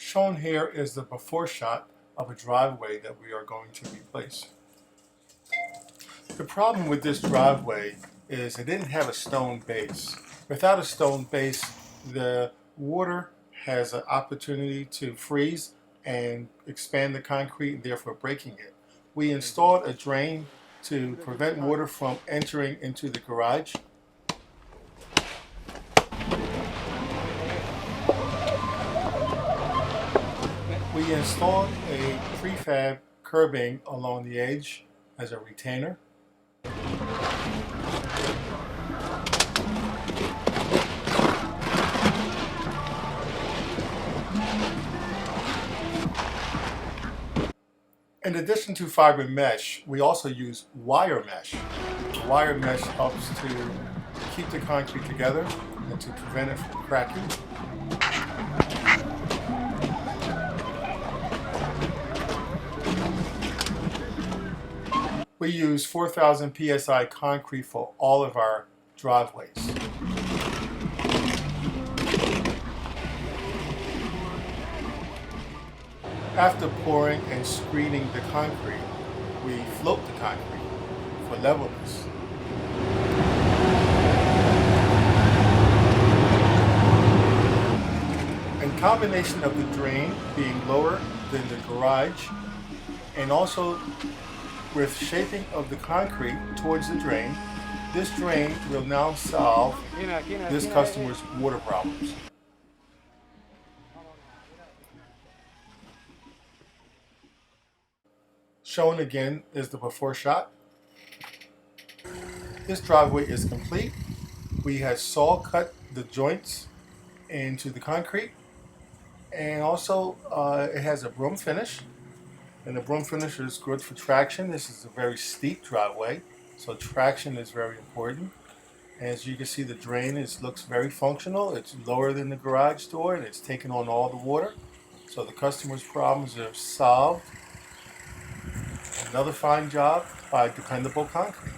Shown here is the before shot of a driveway that we are going to replace. The problem with this driveway is it didn't have a stone base. Without a stone base, the water has an opportunity to freeze and expand the concrete and therefore breaking it. We installed a drain to prevent water from entering into the garage. We installed a prefab curbing along the edge as a retainer. In addition to fiber mesh, we also use wire mesh. The wire mesh helps to keep the concrete together and to prevent it from cracking. We use 4,000 psi concrete for all of our driveways. After pouring and screening the concrete, we float the concrete for levelness. In combination of the drain being lower than the garage and also with shaping of the concrete towards the drain, this drain will now solve this customer's water problems. Shown again is the before shot. This driveway is complete. We have saw cut the joints into the concrete, and also it has a broom finish, and the broom finish is good for traction. This is a very steep driveway, so traction is very important. As you can see, the drain looks very functional. It's lower than the garage door, and it's taken on all the water, so the customer's problems are solved. Another fine job by Dependable Concrete.